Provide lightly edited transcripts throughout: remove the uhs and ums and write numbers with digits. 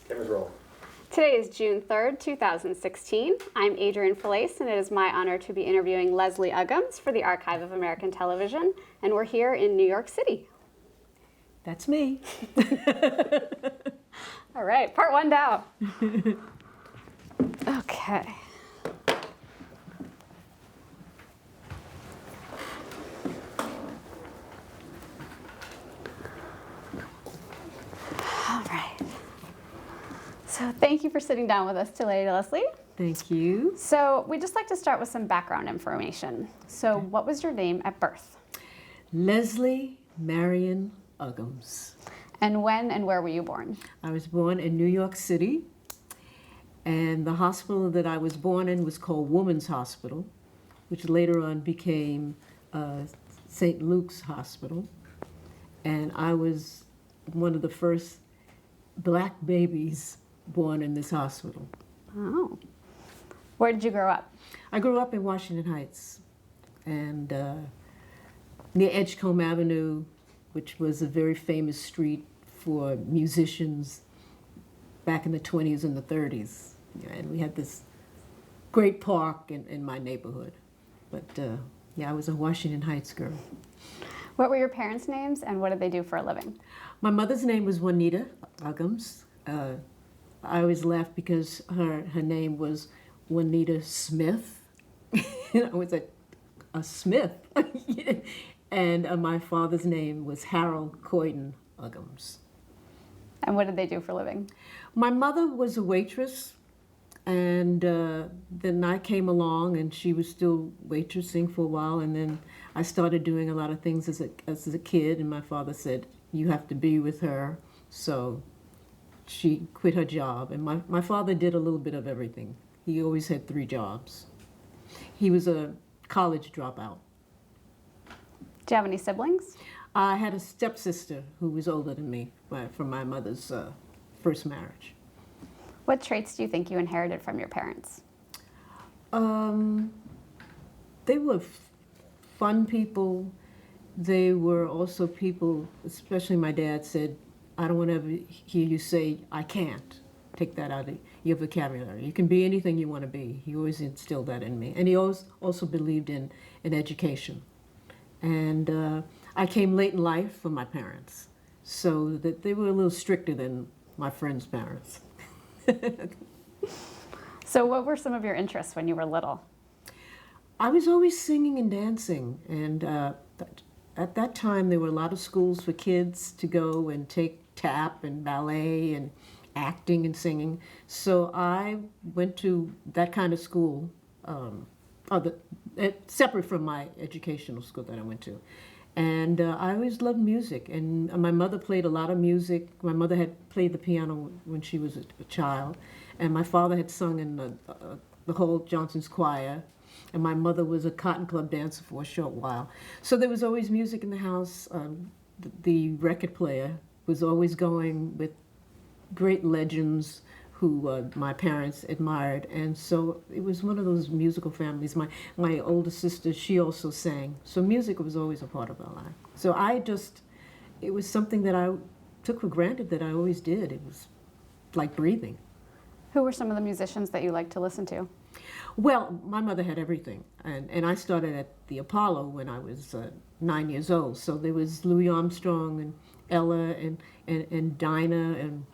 Cameras roll. Today is June 3rd, 2016. I'm Adrienne Falaise, and it is my honor to be interviewing Leslie Uggams for the Archive of American Television, and we're here in New York City. That's me. All right, part one down. Okay. All right. So thank you for sitting down with us today, Leslie. Thank you. So we'd just like to start with some background information. So what was your name at birth? Leslie Marion Uggams. And when and where were you born? I was born in New York City, and the hospital that I was born in was called Women's Hospital, which later on became St. Luke's Hospital. And I was one of the first black babies born in this hospital. Oh. Where did you grow up? I grew up in Washington Heights, and near Edgecombe Avenue, which was a very famous street for musicians back in the 20s and the 30s. And we had this great park in my neighborhood. But yeah, I was a Washington Heights girl. What were your parents' names and what did they do for a living? My My mother's name was Juanita Uggams. I always laughed because her name was Juanita Smith. I was a Smith. And my father's name was Harold Coyden Uggams. And what did they do for a living? My mother was a waitress, and then I came along, and she was still waitressing for a while, and then I started doing a lot of things as a kid, and my father said, you have to be with her, so she quit her job. And my father did a little bit of everything. He always had 3 jobs. He was a college dropout. Do you have any siblings? I had a stepsister who was older than me from my mother's first marriage. What traits do you think you inherited from your parents? They were fun people. They were also people, especially my dad said, I don't want to ever hear you say, I can't. Take that out of your vocabulary. You can be anything you want to be. He always instilled that in me. And he also believed in education. And I came late in life for my parents, so that they were a little stricter than my friends' parents. So what were some of your interests when you were little? I was always singing and dancing, and at that time there were a lot of schools for kids to go and take tap and ballet and acting and singing. So I went to that kind of school, separate from my educational school that I went to. And I always loved music, and my mother played a lot of music. My mother had played the piano when she was a child, and my father had sung in the whole Johnson's choir, and my mother was a Cotton Club dancer for a short while. So there was always music in the house. The record player was always going with great legends who my parents admired, and so it was one of those musical families. My older sister, she also sang, so music was always a part of our life. So it was something that I took for granted that I always did. It was like breathing. Who were some of the musicians that you liked to listen to? Well, my mother had everything, and I started at the Apollo when I was 9 years old. So there was Louis Armstrong and Ella and Dinah, and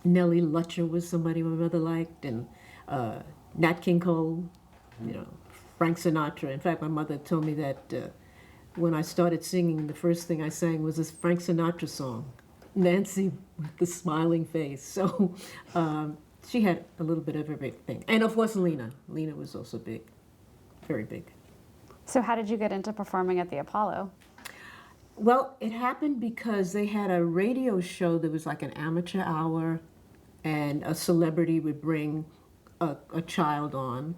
Nellie Lutcher was somebody my mother liked, and Nat King Cole, Frank Sinatra. In fact, my mother told me that when I started singing, the first thing I sang was this Frank Sinatra song, Nancy with the Smiling Face. So she had a little bit of everything. And of course, Lena. Lena was also big, very big. So how did you get into performing at the Apollo? Well, it happened because they had a radio show that was like an amateur hour, and a celebrity would bring a child on,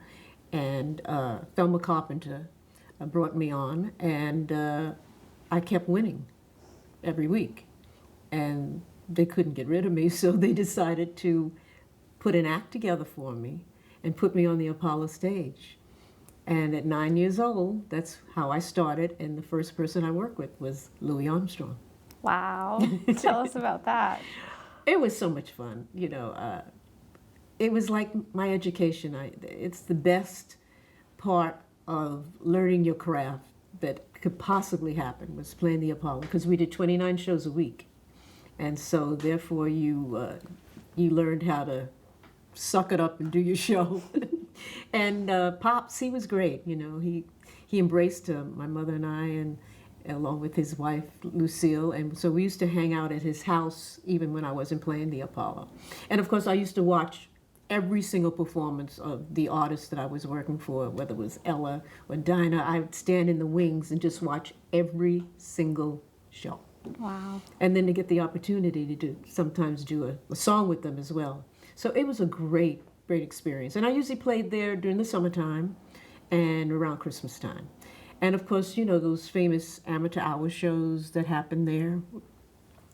and Thelma Carpenter brought me on, and I kept winning every week. And they couldn't get rid of me, so they decided to put an act together for me and put me on the Apollo stage. And at 9 years old, that's how I started, and the first person I worked with was Louis Armstrong. Wow. Tell us about that. It was so much fun, it was like my education. It's the best part of learning your craft that could possibly happen was playing the Apollo, because we did 29 shows a week. And so therefore you learned how to suck it up and do your show. And Pops, he was great, he embraced my mother and I, and along with his wife Lucille, and so we used to hang out at his house even when I wasn't playing the Apollo. And of course I used to watch every single performance of the artist that I was working for, whether it was Ella or Dinah. I would stand in the wings and just watch every single show. Wow. And then to get the opportunity to sometimes do a song with them as well. So it was a great, great experience. And I usually played there during the summertime and around Christmas time. And of course, those famous amateur hour shows that happened there.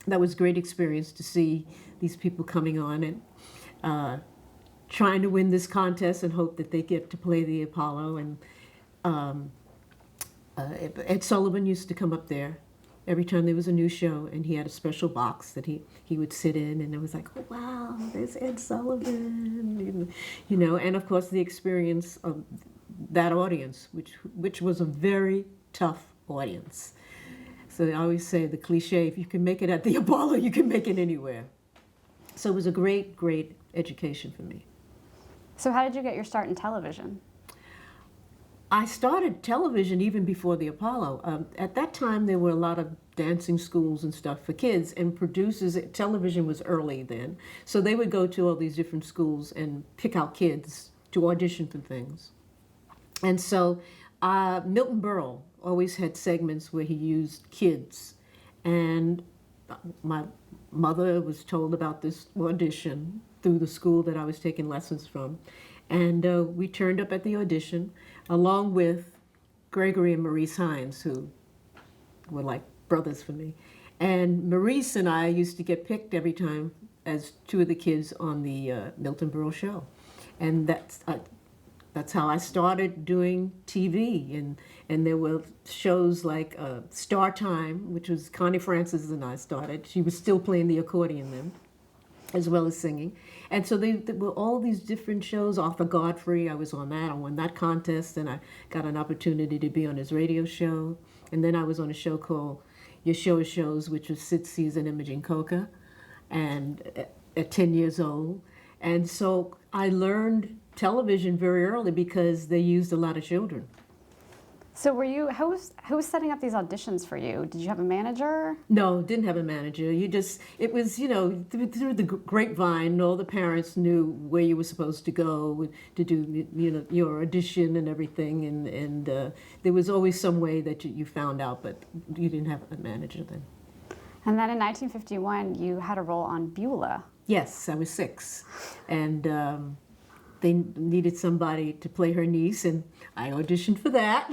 That was a great experience to see these people coming on and trying to win this contest and hope that they get to play the Apollo. And Ed Sullivan used to come up there every time there was a new show, and he had a special box that he would sit in, and it was like, oh wow, there's Ed Sullivan, and of course the experience of that audience, which was a very tough audience. So I always say the cliche, if you can make it at the Apollo, you can make it anywhere. So it was a great, great education for me. So how did you get your start in television? I started television even before the Apollo. At that time, there were a lot of dancing schools and stuff for kids, and producers, television was early then. So they would go to all these different schools and pick out kids to audition for things. And so Milton Berle always had segments where he used kids. And my mother was told about this audition through the school that I was taking lessons from. And we turned up at the audition, along with Gregory and Maurice Hines, who were like brothers for me. And Maurice and I used to get picked every time as two of the kids on the Milton Berle show. And that's how I started doing TV. And there were shows like Star Time, which was Connie Francis and I started. She was still playing the accordion then, as well as singing. And so there were all these different shows. Arthur Godfrey, I was on that. I won that contest, and I got an opportunity to be on his radio show. And then I was on a show called Your Show of Shows, which was Sid Caesar and Imogen Coca, and at 10 years old. And so I learned television very early because they used a lot of children. So who was setting up these auditions for you? Did you have a manager? No, didn't have a manager. It was, through the grapevine, all the parents knew where you were supposed to go to do, your audition and everything. And there was always some way that you found out, but you didn't have a manager then. And then in 1951, you had a role on Beulah. Yes, I was 6. And they needed somebody to play her niece, and I auditioned for that,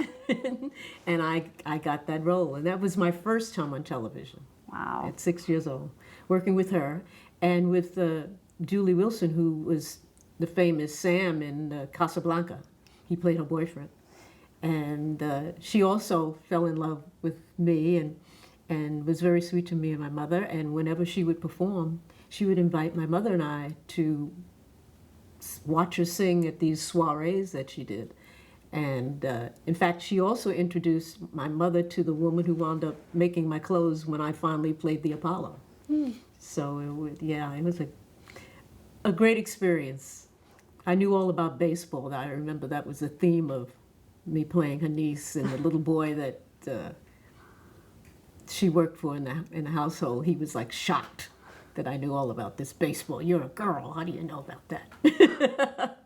and I got that role. And that was my first time on television. Wow. At 6 years old, working with her, and with Julie Wilson, who was the famous Sam in Casablanca. He played her boyfriend. And she also fell in love with me and was very sweet to me and my mother. And whenever she would perform, she would invite my mother and I to watch her sing at these soirees that she did. And in fact, she also introduced my mother to the woman who wound up making my clothes when I finally played the Apollo. So it was a great experience. I knew all about baseball. I remember that was the theme of me playing her niece, and the little boy that she worked for in the household, he was like shocked that I knew all about this baseball. You're a girl, how do you know about that?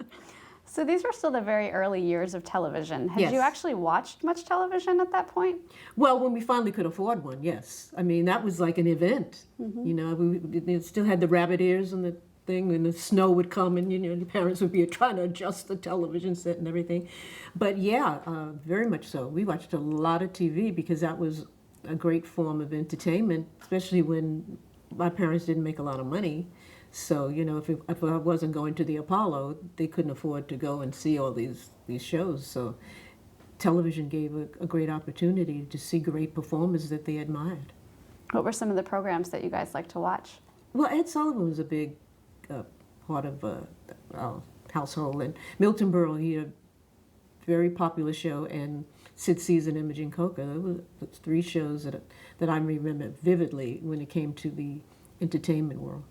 So these were still the very early years of television. Had Yes. you actually watched much television at that point? Well, when we finally could afford one, yes. I mean, that was like an event. We still had the rabbit ears and the thing, and the snow would come, and the parents would be trying to adjust the television set and everything. But yeah, very much so. We watched a lot of TV because that was a great form of entertainment, especially when my parents didn't make a lot of money. So, if I wasn't going to the Apollo, they couldn't afford to go and see all these shows. So television gave a great opportunity to see great performers that they admired. What were some of the programs that you guys liked to watch? Well, Ed Sullivan was a big uh, part of our household, and Milton Berle, he had a very popular show, and Sid Caesar and Imogen Coca. Those were the three shows that I remember vividly when it came to the entertainment world.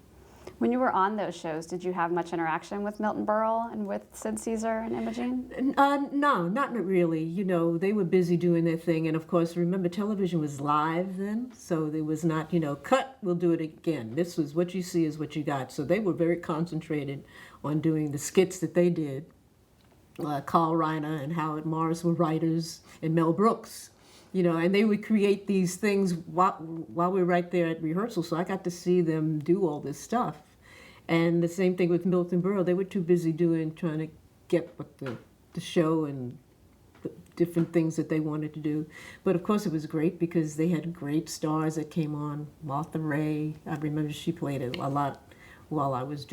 When you were on those shows, did you have much interaction with Milton Berle and with Sid Caesar and Imogen? No, not really. You know, they were busy doing their thing. And of course, remember, television was live then. So there was not, cut, we'll do it again. This was what you see is what you got. So they were very concentrated on doing the skits that they did. Carl Reiner and Howard Morris were writers, and Mel Brooks. And they would create these things while we were right there at rehearsal. So I got to see them do all this stuff. And the same thing with Milton Berle. They were too busy trying to get what the show and the different things that they wanted to do. But of course it was great because they had great stars that came on. Martha Raye, I remember she played it a lot while I was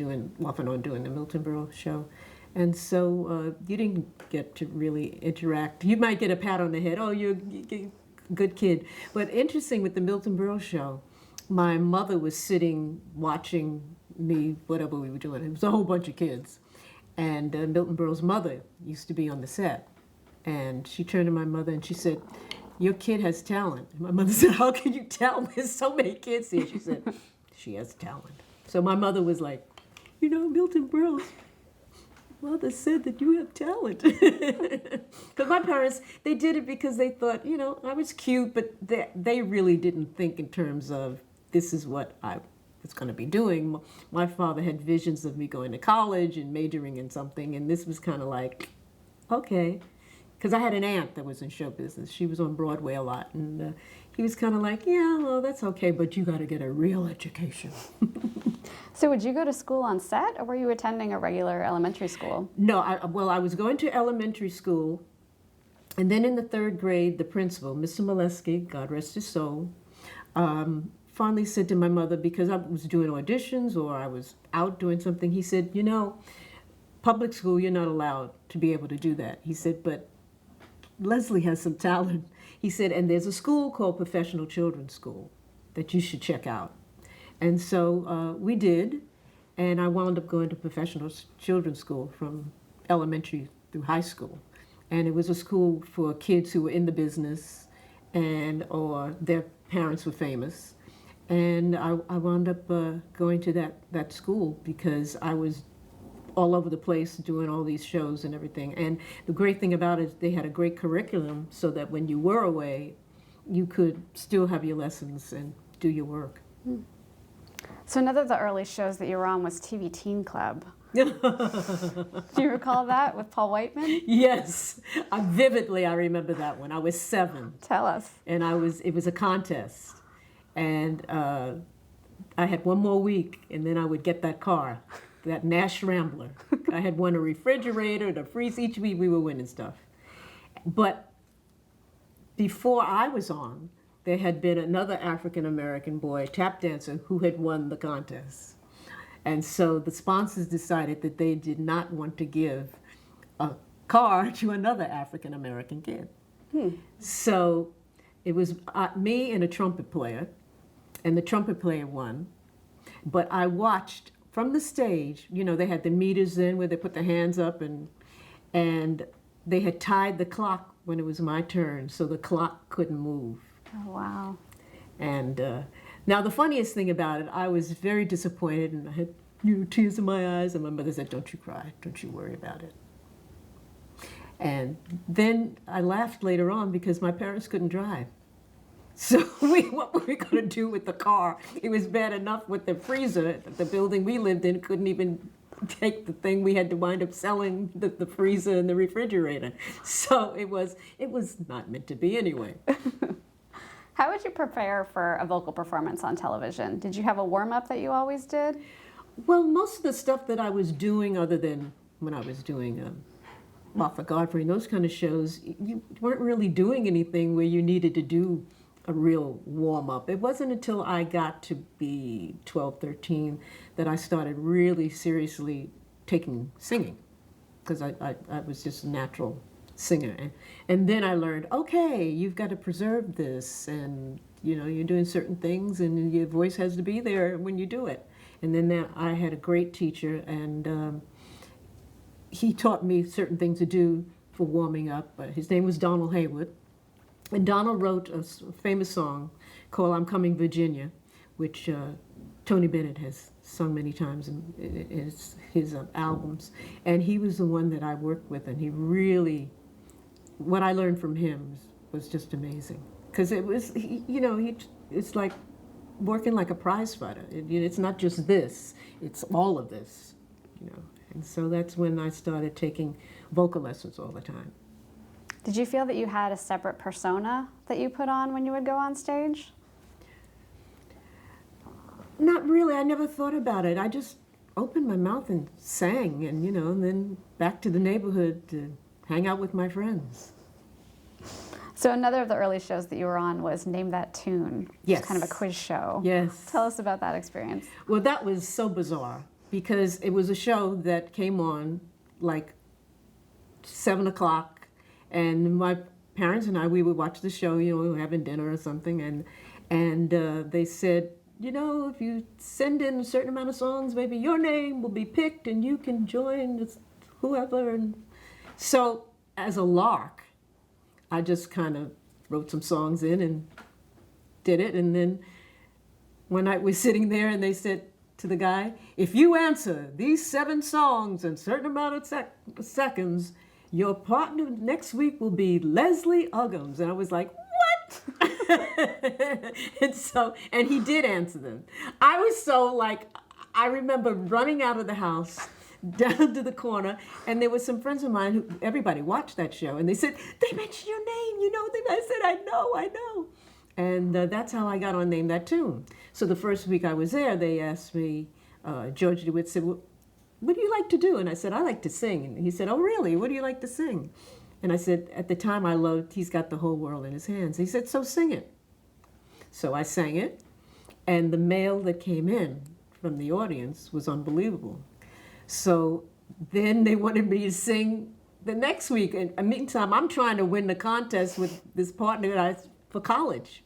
off and on doing the Milton Berle show. And so you didn't get to really interact. You might get a pat on the head, oh, you're a good kid. But interesting with the Milton Berle show, my mother was sitting watching me, whatever we were doing. It was a whole bunch of kids. And Milton Berle's mother used to be on the set. And she turned to my mother and she said, your kid has talent. And my mother said, how can you tell? There's so many kids here. She said, she has talent. So my mother was like, Milton Berle's mother said that you have talent. Because my parents, they did it because they thought, I was cute, but they really didn't think in terms of this is what I was going to be doing. My father had visions of me going to college and majoring in something, and this was kind of like, okay. Because I had an aunt that was in show business. She was on Broadway a lot, and he was kind of like, yeah, well, that's okay, but you got to get a real education. So would you go to school on set, or were you attending a regular elementary school? No, I was going to elementary school, and then in the third grade, the principal, Mr. Molesky, God rest his soul, finally said to my mother, because I was doing auditions or I was out doing something, he said, public school, you're not allowed to be able to do that. He said, but Leslie has some talent. He said, and there's a school called Professional Children's School that you should check out. And so we did, and I wound up going to Professional Children's School from elementary through high school. And it was a school for kids who were in the business or their parents were famous. And I wound up going to that school because I was all over the place doing all these shows and everything. And the great thing about it is they had a great curriculum so that when you were away, you could still have your lessons and do your work. So another of the early shows that you were on was TV Teen Club. Do you recall that with Paul Whiteman? Yes, vividly I remember that one. I was 7. Tell us. And it was a contest. And I had one more week, and then I would get that car, that Nash Rambler. I had won a refrigerator, the freeze. Each week we were winning stuff. But before I was on, there had been another African-American boy, tap dancer, who had won the contest. And so the sponsors decided that they did not want to give a car to another African-American kid. So it was me and a trumpet player, and the trumpet player won. But I watched from the stage, they had the meters in where they put their hands up, and they had tied the clock when it was my turn, so the clock couldn't move. Oh, wow. And now the funniest thing about it, I was very disappointed, and I had tears in my eyes, and my mother said, don't you cry, don't you worry about it. And then I laughed later on because my parents couldn't drive. So what were we going to do with the car? It was bad enough with the freezer. The building we lived in couldn't even take the thing. We had to wind up selling the freezer and the refrigerator. So it was not meant to be anyway. How would you prepare for a vocal performance on television? Did you have a warm-up that you always did? Well, most of the stuff that I was doing, other than when I was doing Martha Godfrey and those kind of shows, you weren't really doing anything where you needed to do a real warm-up. It wasn't until I got to be 12, 13 that I started really seriously taking singing, because I was just a natural singer. And then I learned, okay, you've got to preserve this, and you're doing certain things, and your voice has to be there when you do it. And then I had a great teacher, and he taught me certain things to do for warming up. His name was Donald Haywood. And Donald wrote a famous song called I'm Coming Virginia, which Tony Bennett has sung many times in his albums. And he was the one that I worked with, and he really, what I learned from him was just amazing. Because it was, it's like working like a prize fighter. It's not just this, it's all of this, And so that's when I started taking vocal lessons all the time. Did you feel that you had a separate persona that you put on when you would go on stage? Not really. I never thought about it. I just opened my mouth and sang, and then back to the neighborhood to hang out with my friends. So another of the early shows that you were on was Name That Tune. Yes. It's kind of a quiz show. Yes. Tell us about that experience. Well, that was so bizarre because it was a show that came on like 7 o'clock, and my parents and we would watch the show, we were having dinner or something, and they said, if you send in a certain amount of songs, maybe your name will be picked and you can join whoever. And so as a lark, I just kind of wrote some songs in and did it. And then one night we're sitting there and they said to the guy, if you answer these 7 songs in a certain amount of seconds, your partner next week will be Leslie Uggams. And I was like, what? and he did answer them. I was so I remember running out of the house down to the corner, and there were some friends of mine who, everybody watched that show, and they said, they mentioned your name, I said, I know. And that's how I got on Name That Tune. So the first week I was there, they asked me, George DeWitt said, well, what do you like to do? And I said, I like to sing. And he said, oh, really? What do you like to sing? And I said, at the time I loved He's Got the Whole World in His Hands. He said, so sing it. So I sang it, and the mail that came in from the audience was unbelievable. So then they wanted me to sing the next week. And meantime, I'm trying to win the contest with this partner for college.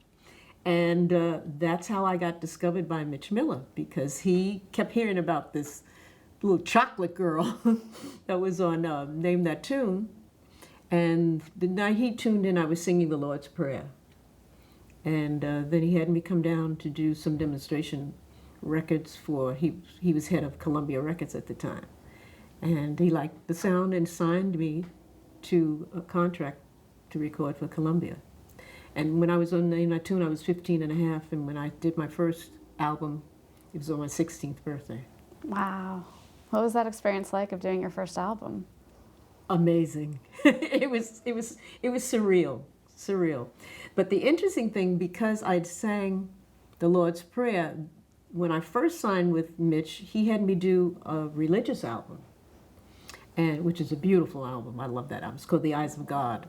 And that's how I got discovered by Mitch Miller, because he kept hearing about this little chocolate girl that was on Name That Tune. And the night he tuned in, I was singing the Lord's Prayer. And then he had me come down to do some demonstration records he was head of Columbia Records at the time. And he liked the sound and signed me to a contract to record for Columbia. And when I was on Name That Tune, I was 15 and a half, and when I did my first album, it was on my 16th birthday. Wow. What was that experience like of doing your first album? Amazing. It was surreal. But the interesting thing, because I'd sang the Lord's Prayer, when I first signed with Mitch, he had me do a religious album, which is a beautiful album. I love that album. It's called The Eyes of God.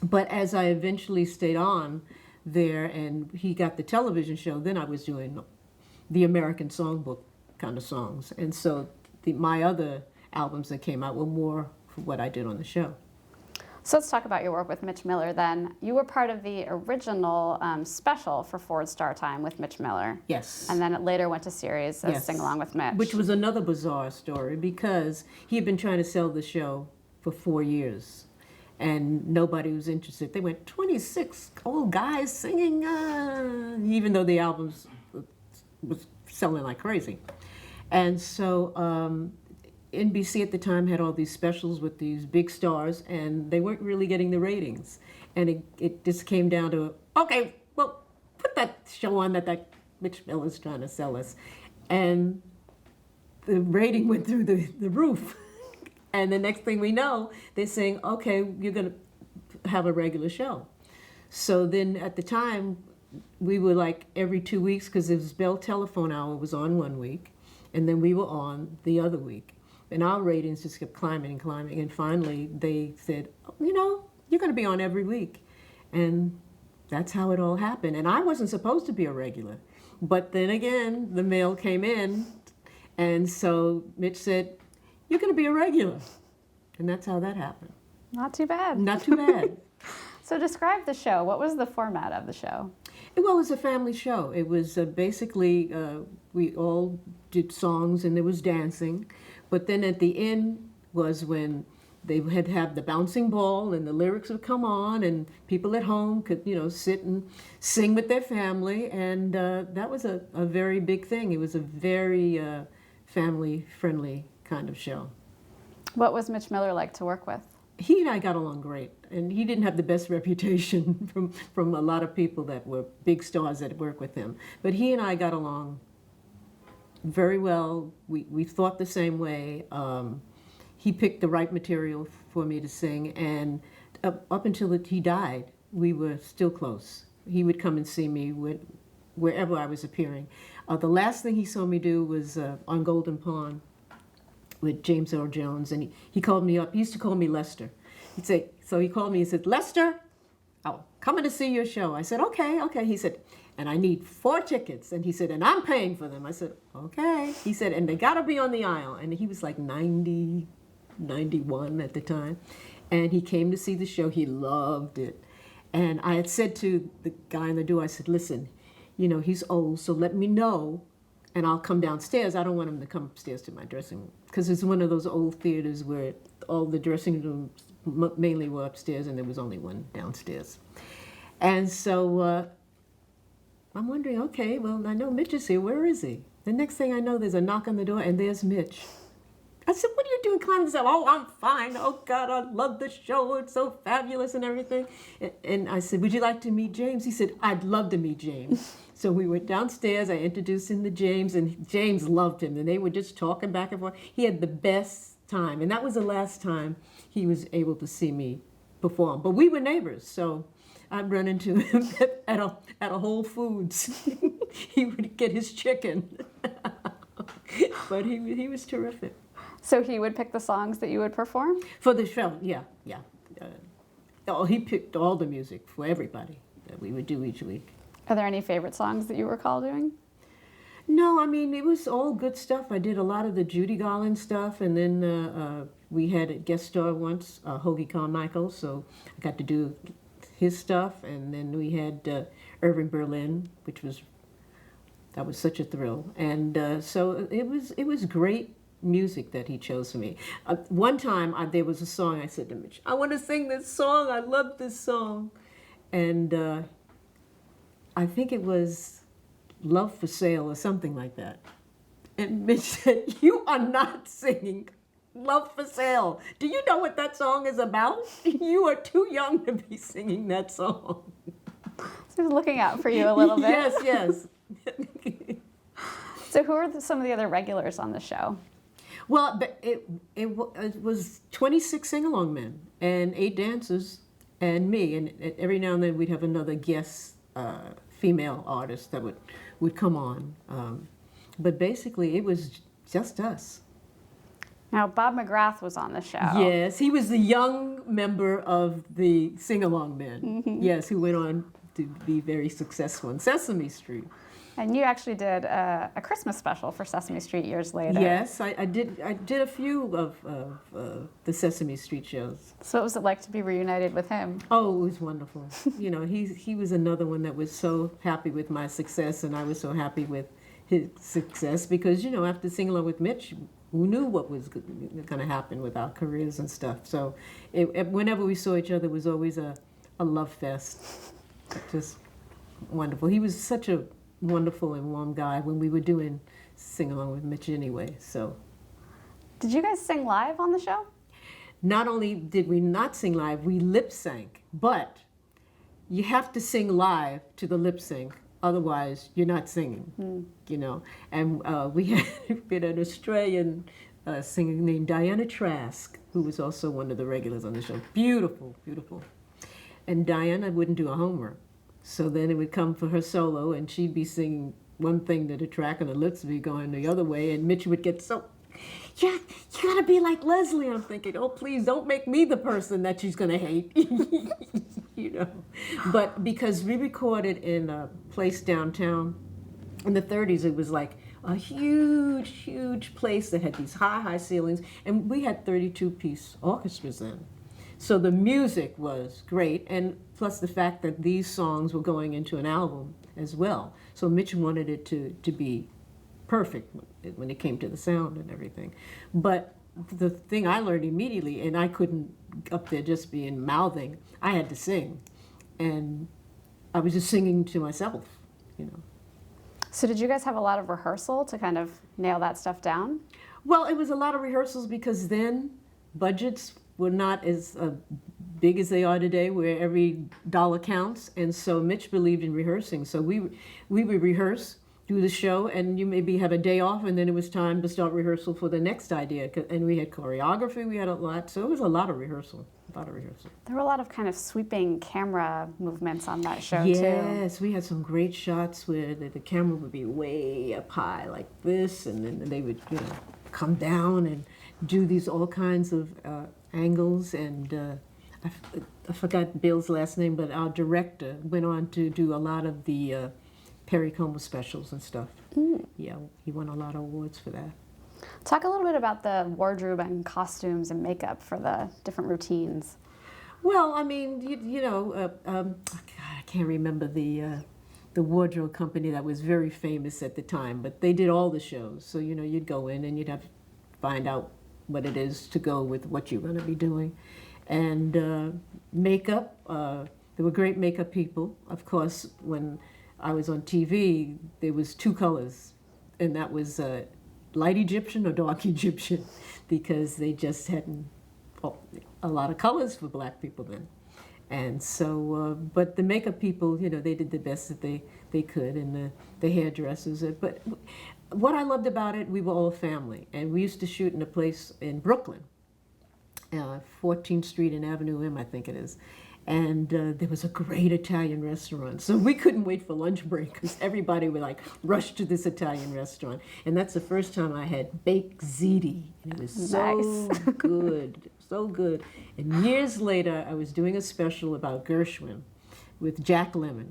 But as I eventually stayed on there and he got the television show, then I was doing the American Songbook kind of songs. And so my other albums that came out were more for what I did on the show. So let's talk about your work with Mitch Miller then. You were part of the original special for Ford Star Time with Mitch Miller. Yes. And then it later went to series as Sing Along with Mitch. Which was another bizarre story because he had been trying to sell the show for 4 years and nobody was interested. They went 26 old guys singing, even though the albums was selling like crazy. And so NBC at the time had all these specials with these big stars, and they weren't really getting the ratings. And it just came down to, okay, well, put that show on that Mitch Miller's trying to sell us. And the rating went through the roof. And the next thing we know, they're saying, okay, you're going to have a regular show. So then at the time, we were like every 2 weeks, because it was Bell Telephone Hour was on 1 week, and then we were on the other week. And our ratings just kept climbing and climbing. And finally, they said, you're going to be on every week. And that's how it all happened. And I wasn't supposed to be a regular. But then again, the mail came in. And so Mitch said, you're going to be a regular. And that's how that happened. Not too bad. Not too bad. So describe the show. What was the format of the show? Well, it was a family show. It was basically, we all did songs and there was dancing. But then at the end was when they had to have the bouncing ball and the lyrics would come on and people at home could, sit and sing with their family. And that was a very big thing. It was a very family-friendly kind of show. What was Mitch Miller like to work with? He and I got along great, and he didn't have the best reputation from a lot of people that were big stars that worked with him. But he and I got along very well. We thought the same way. He picked the right material for me to sing, and up until he died, we were still close. He would come and see me wherever I was appearing. The last thing he saw me do was on Golden Pond with James Earl Jones, and he called me up. He used to call me Lester. So he called me and said, "Lester, I'm coming to see your show." I said, okay. He said, "And I need 4 tickets." And he said, "And I'm paying for them." I said, okay. He said, "And they gotta be on the aisle." And he was like 90, 91 at the time. And he came to see the show. He loved it. And I had said to the guy in the door, I said, "Listen, he's old, so let me know and I'll come downstairs. I don't want him to come upstairs to my dressing room." Because it's one of those old theaters where all the dressing rooms mainly were upstairs and there was only one downstairs. And so I'm wondering, okay, well, I know Mitch is here. Where is he? The next thing I know, there's a knock on the door and there's Mitch. I said, "What are you doing climbing this up?" "Oh, I'm fine. Oh, God, I love the show. It's so fabulous and everything." And I said, "Would you like to meet James?" He said, "I'd love to meet James." So we went downstairs. I introduced him to James, and James loved him. And they were just talking back and forth. He had the best time. And that was the last time he was able to see me perform. But we were neighbors, so I'd run into him at a Whole Foods. He would get his chicken. But he was terrific. So he would pick the songs that you would perform? For the show, yeah. He picked all the music for everybody that we would do each week. Are there any favorite songs that you recall doing? No, I mean, it was all good stuff. I did a lot of the Judy Garland stuff, and then we had a guest star once, Hoagie Carmichael, so I got to do his stuff. And then we had Irving Berlin, that was such a thrill. And so it was great music that he chose for me. One time there was a song I said to Mitch, "I want to sing this song. I love this song." And I think it was "Love for Sale" or something like that. And Mitch said, "You are not singing Love for Sale. Do you know what that song is about? You are too young to be singing that song." So he's looking out for you a little bit. Yes. So who are some of the other regulars on the show? Well, it was 26 sing-along men and 8 dancers and me. And every now and then we'd have another guest female artist that would come on. But basically it was just us. Now, Bob McGrath was on the show. Yes, he was the young member of the sing-along men. Mm-hmm. Yes, who went on to be very successful in Sesame Street. And you actually did a Christmas special for Sesame Street years later. Yes, I did a few of the Sesame Street shows. So what was it like to be reunited with him? Oh, it was wonderful. He was another one that was so happy with my success, and I was so happy with his success because, after singing along with Mitch, who knew what was going to happen with our careers and stuff. So whenever we saw each other, it was always a love fest. Just wonderful. He was such a wonderful and warm guy when we were doing Sing Along with Mitch anyway. So, did you guys sing live on the show? Not only did we not sing live, we lip sync. But you have to sing live to the lip sync, otherwise you're not singing. And we had been an Australian singer named Diana Trask, who was also one of the regulars on the show. Beautiful. And Diana wouldn't do her homework. So then it would come for her solo, and she'd be singing one thing to the track, and the lips would be going the other way, and Mitch would get so, "Yeah, you gotta be like Leslie." I'm thinking, "Oh, please don't make me the person that she's gonna hate." But because we recorded in a place downtown in the 30s, it was like a huge place that had these high ceilings, and we had 32-piece orchestras then. So the music was great, and plus the fact that these songs were going into an album as well. So Mitch wanted it to be perfect when it came to the sound and everything. But the thing I learned immediately, and I couldn't up there just being mouthing, I had to sing. And I was just singing to myself, you know. So did you guys have a lot of rehearsal to kind of nail that stuff down? Well, it was a lot of rehearsals because then budgets were not as big as they are today, where every dollar counts. And so Mitch believed in rehearsing. So we would rehearse, do the show, and you maybe have a day off, and then it was time to start rehearsal for the next idea. And we had choreography, we had a lot. So it was a lot of rehearsal, a lot of rehearsal. There were a lot of kind of sweeping camera movements on that show, too. Yes, we had some great shots where the camera would be way up high like this, and then they would, you know, come down and do these all kinds of angles. And I forgot Bill's last name, but our director went on to do a lot of the Perry Como specials and stuff. Yeah, he won a lot of awards for that. Talk a little bit about the wardrobe and costumes and makeup for the different routines. Well, I mean, you know, God, I can't remember the wardrobe company that was very famous at the time, but they did all the shows. So, you know, you'd go in and you'd have to find out what it is to go with what you're going to be doing. And makeup, there were great makeup people. Of course, when I was on TV, there was two colors, and that was light Egyptian or dark Egyptian, because they just hadn't a lot of colors for black people then. And so, but the makeup people, you know, they did the best that they could, and the hairdressers. But what I loved about it, we were all family, and we used to shoot in a place in Brooklyn, 14th Street and Avenue M, I think it is. And there was a great Italian restaurant. So we couldn't wait for lunch break because everybody would like rush to this Italian restaurant. And that's the first time I had baked ziti. And it was so good, so good. And years later, I was doing a special about Gershwin with Jack Lemmon.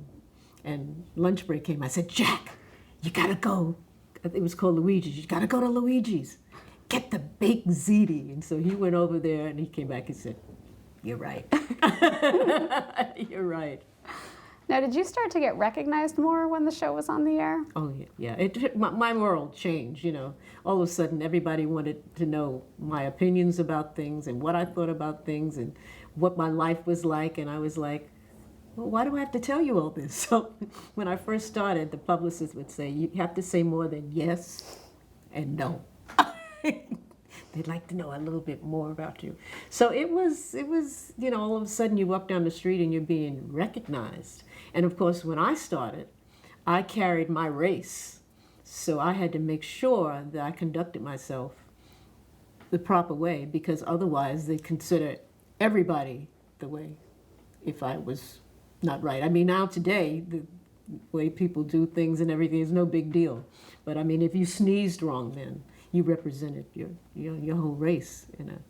And lunch break came. I said, Jack, you gotta go. It was called Luigi's. You gotta go to Luigi's. Get the baked ziti. And so he went over there and he came back and said, you're right. You're right. Now, did you start to get recognized more when the show was on the air? Oh, yeah. My world changed, you know. All of a sudden, everybody wanted to know my opinions about things and what I thought about things and what my life was like. And I was like, well, why do I have to tell you all this? So when I first started, the publicist would say, you have to say more than yes and no. They'd like to know a little bit more about you. So it was, you know, all of a sudden you walk down the street and you're being recognized. And of course, when I started, I carried my race. So I had to make sure that I conducted myself the proper way, because otherwise they consider everybody the way if I was not right. I mean, now today, the way people do things and everything is no big deal. But I mean, if you sneezed wrong then, you represented your whole race in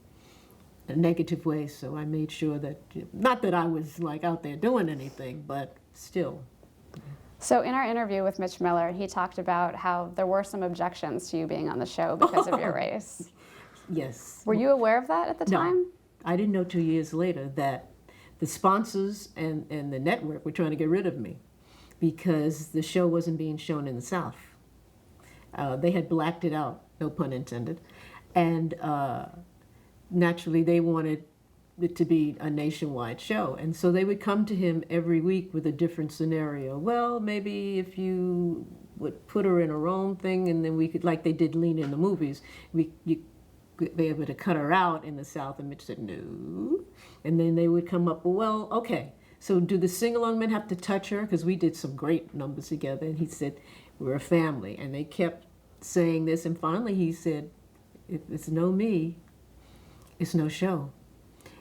a negative way. So I made sure that, not that I was like out there doing anything, but still. So in our interview with Mitch Miller, he talked about how there were some objections to you being on the show because of your race. Yes. Were you aware of that at the time? No, I didn't know 2 years later that the sponsors and the network were trying to get rid of me because the show wasn't being shown in the South. They had blacked it out, no pun intended. And naturally they wanted it to be a nationwide show. And so they would come to him every week with a different scenario. Well, maybe if you would put her in her own thing, and then we could, like they did Lena in the movies, you could be able to cut her out in the South. And Mitch said, no. And then they would come up, well, okay, so do the sing-along men have to touch her? Because we did some great numbers together. And he said, we're a family. And they kept saying this. And finally he said, if it's no me, it's no show.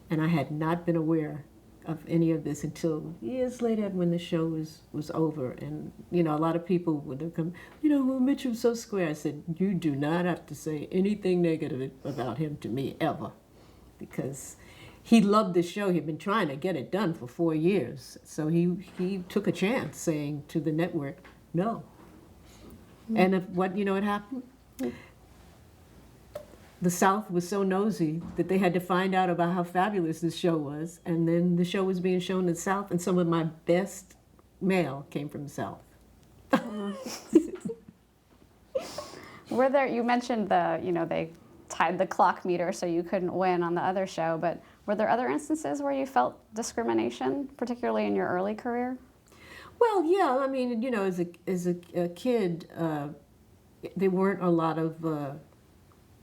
And I had not been aware of any of this until years later when the show was over. And, you know, a lot of people would have come, you know, well, Mitch was so square. I said, you do not have to say anything negative about him to me ever. Because he loved the show. He'd been trying to get it done for 4 years. So he took a chance saying to the network, no. And if what happened? the South was so nosy that they had to find out about how fabulous this show was. And then the show was being shown in the South, and some of my best mail came from the South. Were there, you mentioned they tied the clock meter so you couldn't win on the other show, but were there other instances where you felt discrimination, particularly in your early career? Well, yeah, I mean, as a kid, there weren't a lot of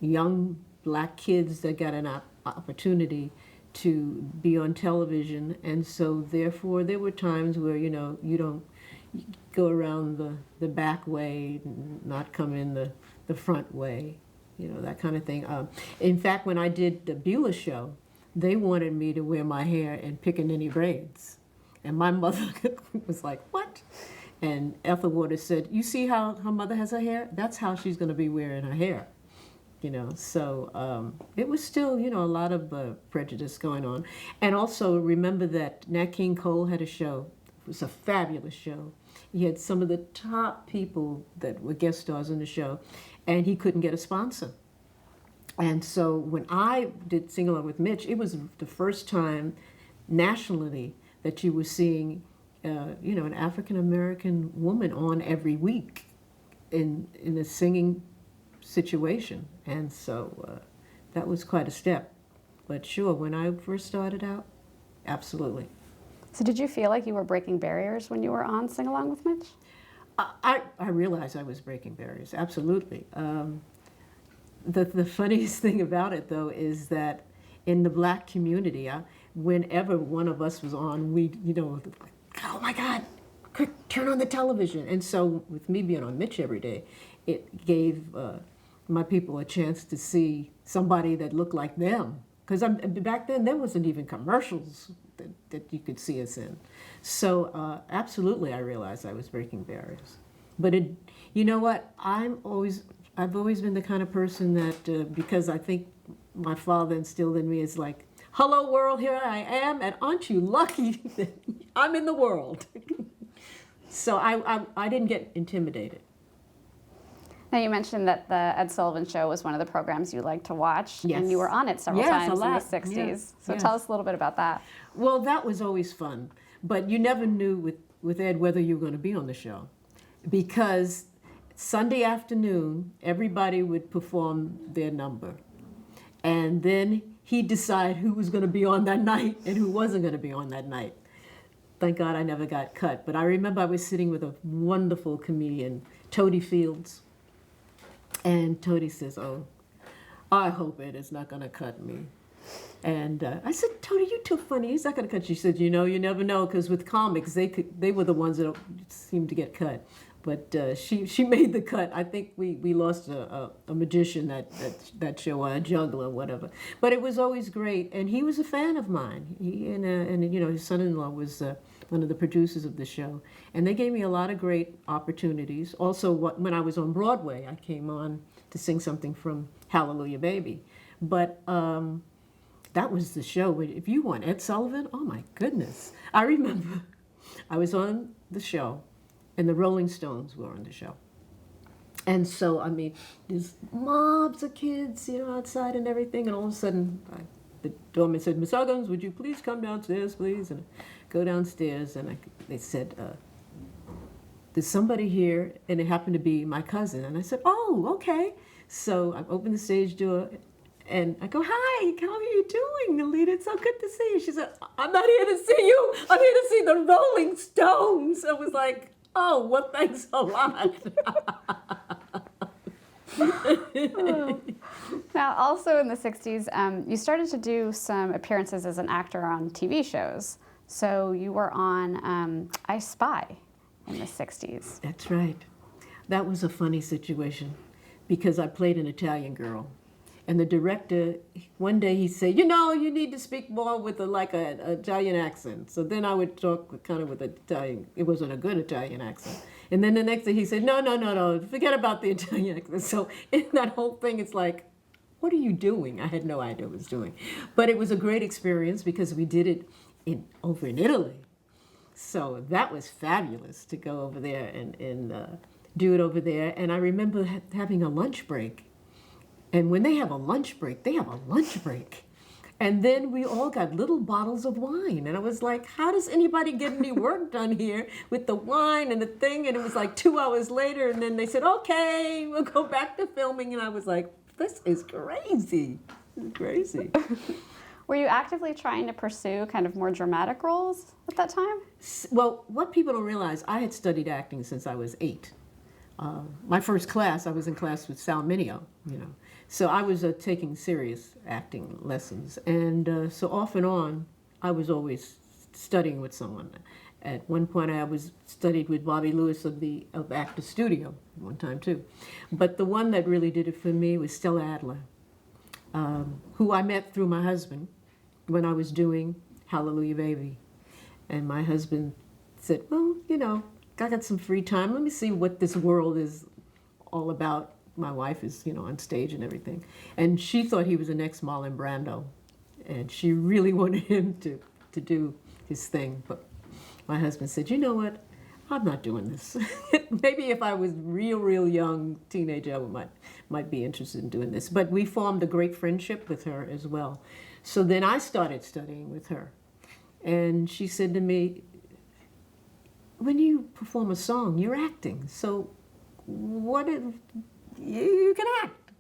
young black kids that got an opportunity to be on television, and so therefore there were times where you don't go around the back way, not come in the front way, that kind of thing. In fact, when I did the Beulah show, they wanted me to wear my hair in pickaninny braids, and my mother was like, "What?" And Ethel Waters said, "You see how her mother has her hair? That's how she's going to be wearing her hair." So it was still, a lot of prejudice going on. And also remember that Nat King Cole had a show. It was a fabulous show. He had some of the top people that were guest stars in the show, and he couldn't get a sponsor. And so when I did Sing Along with Mitch, it was the first time nationally that you were seeing, an African-American woman on every week in a singing situation. And so that was quite a step. But sure, when I first started out, absolutely. So did you feel like you were breaking barriers when you were on Sing Along with Mitch? I realized I was breaking barriers, absolutely. The funniest thing about it, though, is that in the black community, whenever one of us was on, oh my God, quick, turn on the television. And so with me being on Mitch every day, it gave my people a chance to see somebody that looked like them. Because back then, there wasn't even commercials that you could see us in. So absolutely, I realized I was breaking barriers. But you know what? I've always been the kind of person that, because I think my father instilled in me is like, "Hello world, here I am, and aren't you lucky that I'm in the world?" So I didn't get intimidated. Now you mentioned that the Ed Sullivan Show was one of the programs you liked to watch, Yes. and you were on it several Yes, times a in the lot. 60s. Yes, So yes. tell us a little bit about that. Well, that was always fun, but you never knew with Ed whether you were going to be on the show, because Sunday afternoon everybody would perform their number, and then he'd decide who was going to be on that night and who wasn't going to be on that night. Thank God I never got cut, but I remember I was sitting with a wonderful comedian, Toady Fields, and Toady says, "Oh, I hope Ed is not going to cut me." And I said, "Toady, you're too funny. He's not going to cut you." She said, "You never know, because with comics, they were the ones that seemed to get cut." But she made the cut. I think we lost a magician that show, a juggler, whatever. But it was always great, and he was a fan of mine. He and his son-in-law was one of the producers of the show, and they gave me a lot of great opportunities. Also, when I was on Broadway, I came on to sing something from Hallelujah Baby. But that was the show. If you want Ed Sullivan, oh my goodness! I remember I was on the show, and the Rolling Stones were on the show. And so, I mean, there's mobs of kids, outside and everything, and all of a sudden, the doorman said, "Miss Uggams, would you please come downstairs, please?" And I go downstairs, and they said, "There's somebody here," and it happened to be my cousin. And I said, "Oh, okay." So I opened the stage door, and I go, "Hi, how are you doing, Alita? It's so good to see you." She said, "I'm not here to see you. I'm here to see the Rolling Stones." I was like, "Oh, well, thanks a lot." Now, also in the 60s, you started to do some appearances as an actor on TV shows. So you were on I Spy in the 60s. That's right. That was a funny situation because I played an Italian girl. And the director, one day he said, "You need to speak more with an Italian accent." So then I would talk kind of with an Italian. It wasn't a good Italian accent. And then the next day he said, No, forget about the Italian accent. So in that whole thing, it's like, what are you doing? I had no idea what I was doing. But it was a great experience because we did it over in Italy. So that was fabulous to go over there and do it over there. And I remember having a lunch break. And when they have a lunch break, they have a lunch break. And then we all got little bottles of wine. And I was like, how does anybody get any work done here with the wine and the thing? And it was like 2 hours later, and then they said, okay, we'll go back to filming. And I was like, this is crazy. This is crazy. Were you actively trying to pursue kind of more dramatic roles at that time? Well, what people don't realize, I had studied acting since I was 8. My first class, I was in class with Sal Mineo, you know. So I was taking serious acting lessons. And so off and on, I was always studying with someone. At one point, I was studied with Bobby Lewis of Actor Studio one time too. But the one that really did it for me was Stella Adler, who I met through my husband when I was doing Hallelujah Baby. And my husband said, well, you know, I got some free time. Let me see what this world is all about. My wife is, you know, on stage and everything. And she thought he was the next Marlon Brando. And she really wanted him to do his thing. But my husband said, you know what? I'm not doing this. Maybe if I was real young teenager, I might be interested in doing this. But we formed a great friendship with her as well. So then I started studying with her. And she said to me, when you perform a song, you're acting. So what if you can act?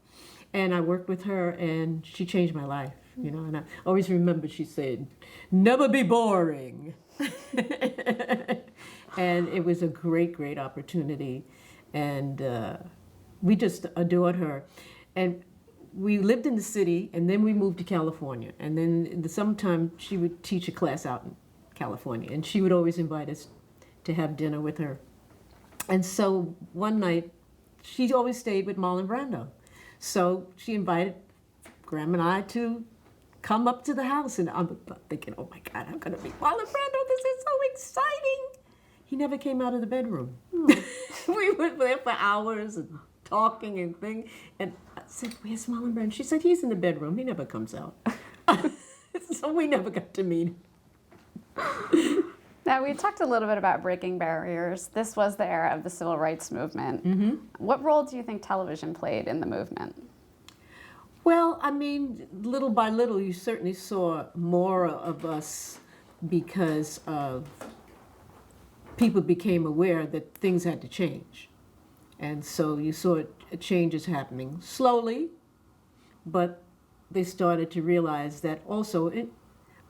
And I worked with her, and she changed my life, you know. And I always remember she said, never be boring. And it was a great opportunity. And we just adored her. And we lived in the city, and then we moved to California. And then in the summertime, she would teach a class out in California. And she would always invite us to have dinner with her. And so one night, she always stayed with Marlon Brando. So she invited Graham and I to come up to the house. And I'm thinking, oh my God, I'm going to meet Marlon Brando. This is so exciting. He never came out of the bedroom. We were there for hours and talking and things. And I said, where's Marlon Brando? She said, he's in the bedroom. He never comes out. So we never got to meet him. Now, we talked a little bit about breaking barriers. This was the era of the civil rights movement. Mm-hmm. What role do you think television played in the movement? Well, I mean, little by little, you certainly saw more of us because people became aware that things had to change. And so you saw changes happening slowly, but they started to realize that also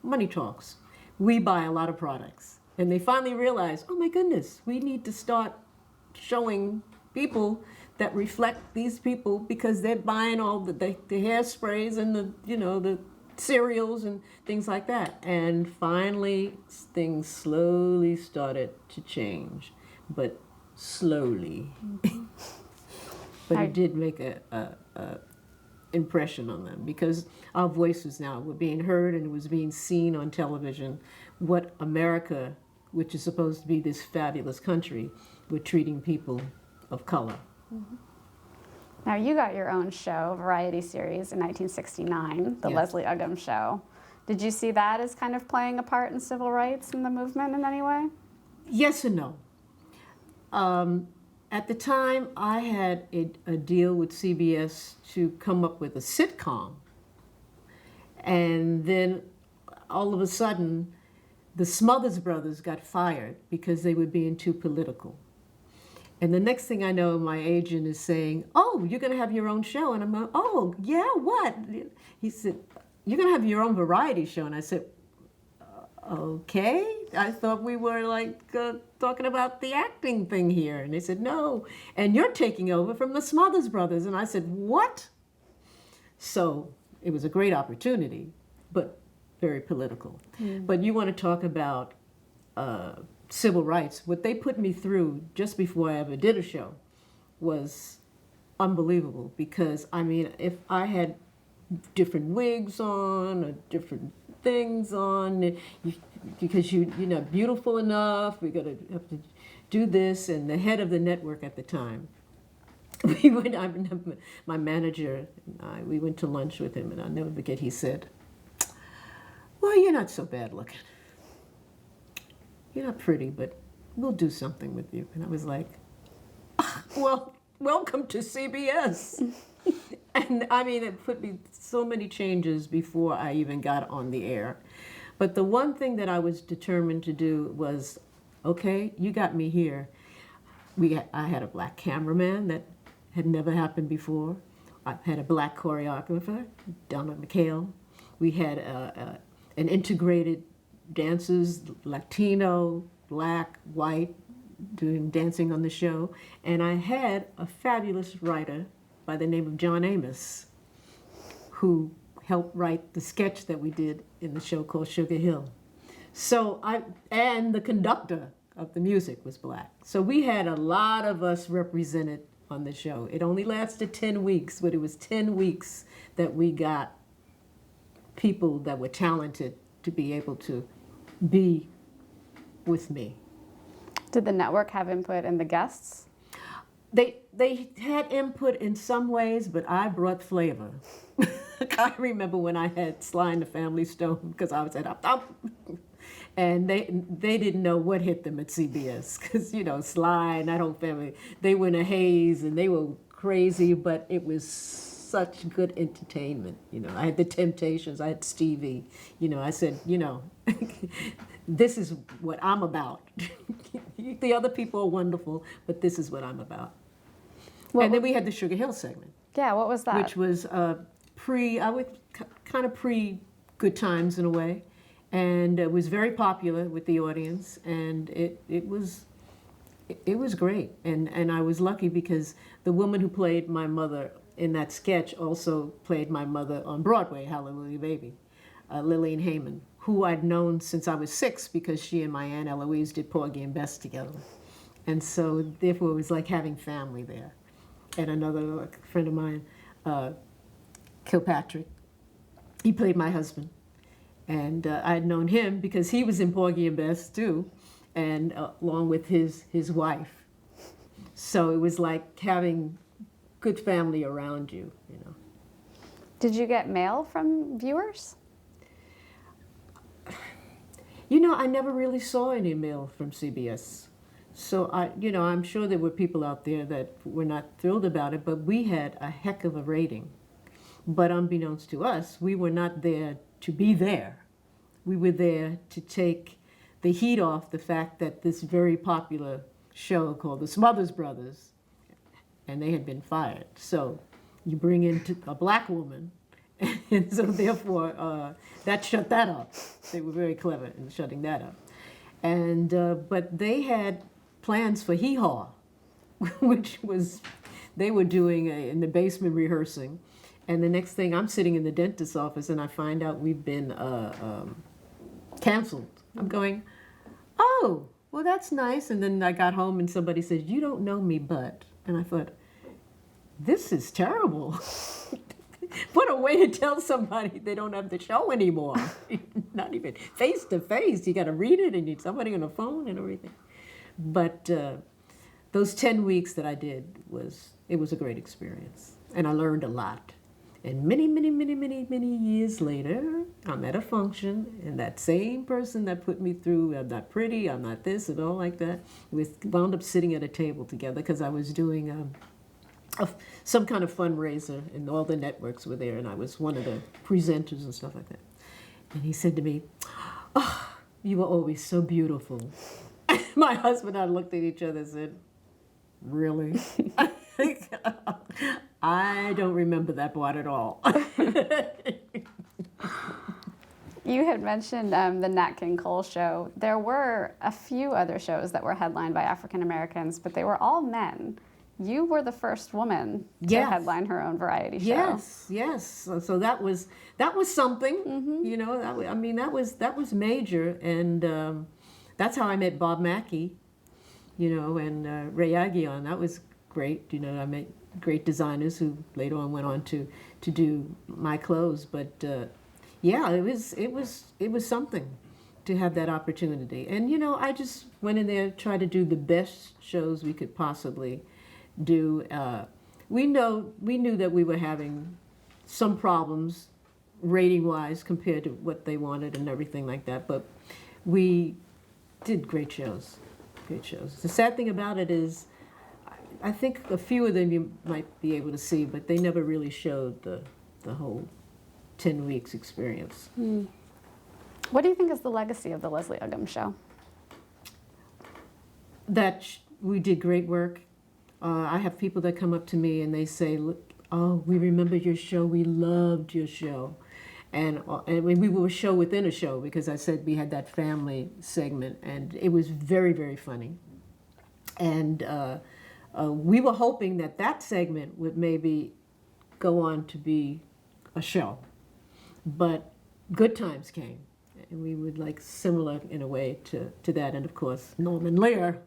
money talks. We buy a lot of products. And they finally realized, oh my goodness, we need to start showing people that reflect these people because they're buying all the hairsprays and the cereals and things like that. And finally, things slowly started to change, but slowly. But it did make a impression on them because our voices now were being heard and it was being seen on television what America, which is supposed to be this fabulous country, were treating people of color. Mm-hmm. Now, you got your own show, variety series in 1969, the Yes. Leslie Uggams Show. Did you see that as kind of playing a part in civil rights in the movement in any way? Yes and no. At the time, I had a deal with CBS to come up with a sitcom. And then all of a sudden, the Smothers Brothers got fired because they were being too political. And the next thing I know, my agent is saying, oh, you're going to have your own show. And I'm like, oh, yeah, what? He said, you're going to have your own variety show. And I said, okay. I thought we were like talking about the acting thing here. And they said, no. And you're taking over from the Smothers Brothers. And I said, what? So it was a great opportunity, but very political. Mm. But you want to talk about civil rights. What they put me through just before I ever did a show was unbelievable because, I mean, if I had different wigs on or different things on, because you're not beautiful enough, we have to do this, and the head of the network at the time, my manager and I, we went to lunch with him, and I'll never forget, he said, well, you're not so bad looking. You're not pretty, but we'll do something with you. And I was like, well, welcome to CBS. And I mean, it put me so many changes before I even got on the air. But the one thing that I was determined to do was, okay, you got me here. I had a black cameraman that had never happened before. I had a black choreographer, Donna McHale. We had an integrated dancers, Latino, black, white, doing dancing on the show. And I had a fabulous writer by the name of John Amos, who helped write the sketch that we did in the show called Sugar Hill. And the conductor of the music was black. So we had a lot of us represented on the show. It only lasted 10 weeks, but it was 10 weeks that we got people that were talented to be able to be with me. Did the network have input in the guests? They had input in some ways, but I brought flavor. I remember when I had Sly and the Family Stone, because I was at Up, and they didn't know what hit them at CBS, because Sly and that whole family, they were in a haze and they were crazy, but it was such good entertainment. I had the Temptations, I had Stevie. I said, this is what I'm about. The other people are wonderful, but this is what I'm about. And then we had the Sugar Hill segment. Yeah, what was that? Which was kind of pre Good Times in a way, and it was very popular with the audience, and it was great, and I was lucky because the woman who played my mother in that sketch also played my mother on Broadway, Hallelujah Baby, Lillian Heyman, who I'd known since I was 6 because she and my Aunt Eloise did Porgy and Bess together, and so therefore it was like having family there. And another friend of mine, Kilpatrick, he played my husband. And I had known him because he was in Porgy and Bess too, and along with his wife. So it was like having good family around you. Did you get mail from viewers? I never really saw any mail from CBS. So I'm sure there were people out there that were not thrilled about it, but we had a heck of a rating. But unbeknownst to us, we were not there to be there. We were there to take the heat off the fact that this very popular show called The Smothers Brothers, and they had been fired. So you bring in a black woman, and so therefore that shut that up. They were very clever in shutting that up. And but they had plans for Hee Haw, which was, they were doing in the basement rehearsing. And the next thing, I'm sitting in the dentist's office and I find out we've been canceled. I'm going, oh, well, that's nice. And then I got home and somebody said, you don't know me, but. And I thought, this is terrible. What a way to tell somebody they don't have the show anymore. Not even face to face. You got to read it and you need somebody on the phone and everything. But those 10 weeks that I did it was a great experience. And I learned a lot. And many, many, many, many, many years later, I'm at a function, and that same person that put me through, I'm not pretty, I'm not this, and all like that, we wound up sitting at a table together because I was doing some kind of fundraiser, and all the networks were there, and I was one of the presenters and stuff like that. And he said to me, oh, you were always so beautiful. My husband and I looked at each other and said, really? I don't remember that part at all. You had mentioned the Nat King Cole show. There were a few other shows that were headlined by African Americans, but they were all men. You were the first woman to headline her own variety show. Yes. So that was something. Mm-hmm. That was major, and that's how I met Bob Mackie, and Ray Aguion. That was great. I met great designers who later on went on to do my clothes. But it was something to have that opportunity. And I just went in there, tried to do the best shows we could possibly do. We knew that we were having some problems rating-wise compared to what they wanted and everything like that. But we did great shows. The sad thing about it is I think a few of them you might be able to see, but they never really showed the whole 10 weeks experience. What do you think is the legacy of the Leslie Uggams show? We did great work. I have people that come up to me and they say, "Look, oh, we remember your show. We loved your show." And we were a show within a show, because I said we had that family segment, and it was very, very funny. And we were hoping that that segment would maybe go on to be a show. But Good Times came, and we would like similar in a way to that. And of course, Norman Lear,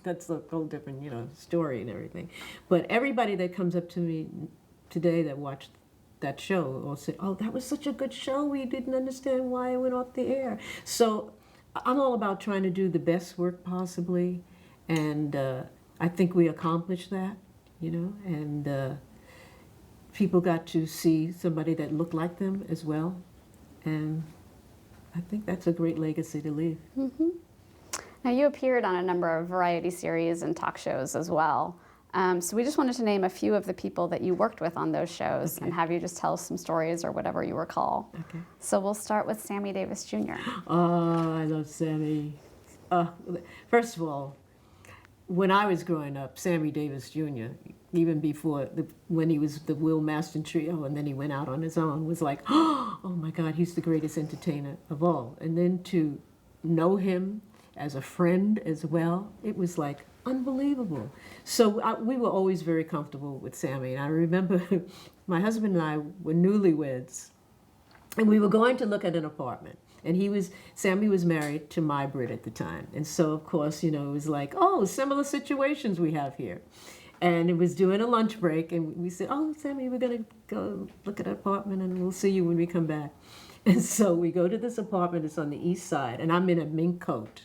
that's a whole different, story and everything. But everybody that comes up to me today that watched that show all say, "Oh, that was such a good show. We didn't understand why it went off the air." So I'm all about trying to do the best work possibly, and I think we accomplished that, and people got to see somebody that looked like them as well, and I think that's a great legacy to leave. Mm-hmm. Now, you appeared on a number of variety series and talk shows as well. So we just wanted to name a few of the people that you worked with on those shows, and have you just tell us some stories or whatever you recall. Okay. So we'll start with Sammy Davis Jr. Oh, I love Sammy. First of all, when I was growing up, Sammy Davis Jr., even before when he was the Will Maston Trio and then he went out on his own, was like, oh my God, he's the greatest entertainer of all. And then to know him as a friend as well, it was like unbelievable. So we were always very comfortable with Sammy. And I remember my husband and I were newlyweds, and we were going to look at an apartment. And Sammy was married to my Brit at the time. And so, of course, it was like, oh, similar situations we have here. And it was during a lunch break, and we said, oh, Sammy, we're going to go look at an apartment, and we'll see you when we come back. And so we go to this apartment. It's on the east side, and I'm in a mink coat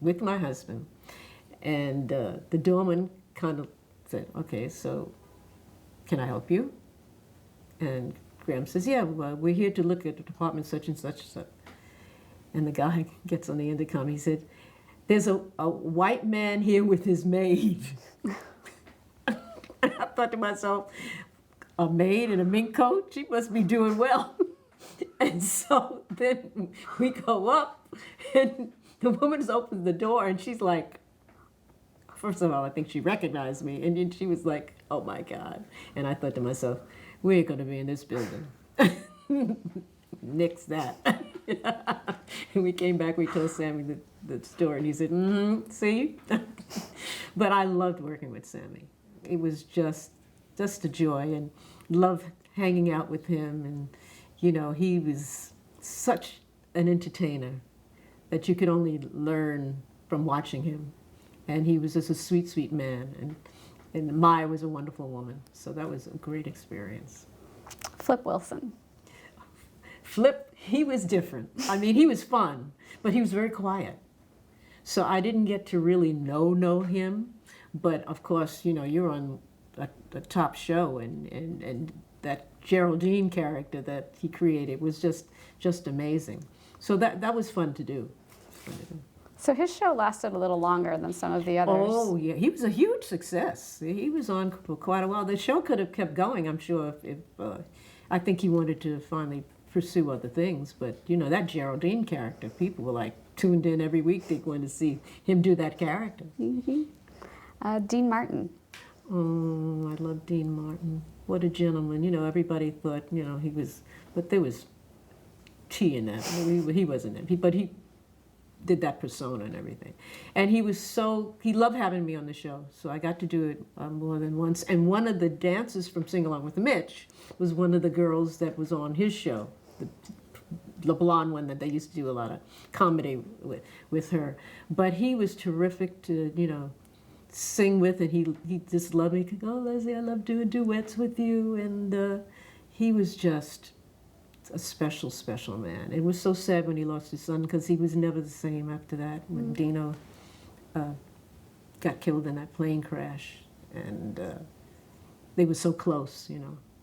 with my husband. And the doorman kind of said, okay, so can I help you? And Graham says, yeah, well, we're here to look at the apartment such and such and such. And the guy gets on the intercom. He said, there's a white man here with his maid. I thought to myself, a maid in a mink coat? She must be doing well. And so then we go up, and the woman opens the door, and she's like, first of all, I think she recognized me, and then she was like, oh my God. And I thought to myself, we ain't going to be in this building. Nix that. And we came back, we told Sammy the story, and he said, see? But I loved working with Sammy. It was just a joy, and loved hanging out with him. And, he was such an entertainer that you could only learn from watching him. And he was just a sweet, sweet man. And Maya was a wonderful woman. So that was a great experience. Flip Wilson. Flip, he was different. I mean, he was fun, but he was very quiet. So I didn't get to really know him. But of course, you're on a top show, and that Geraldine character that he created was just amazing. So that was fun to do. So his show lasted a little longer than some of the others. Oh, yeah. He was a huge success. He was on for quite a while. The show could have kept going, I'm sure, if I think he wanted to finally pursue other things. But, that Geraldine character, people were like tuned in every week. They're going to see him do that character. Mm-hmm. Dean Martin. Oh, I love Dean Martin. What a gentleman. Everybody thought, he was, but there was tea in that. He wasn't it. But he did that persona and everything. And he loved having me on the show. So I got to do it more than once. And one of the dancers from Sing Along with Mitch was one of the girls that was on his show, the blonde one that they used to do a lot of comedy with her. But he was terrific to, sing with, and he just loved me. He could go, oh, Leslie, I love doing duets with you. And he was just a special, special man. It was so sad when he lost his son, because he was never the same after that, when Dino got killed in that plane crash. And they were so close,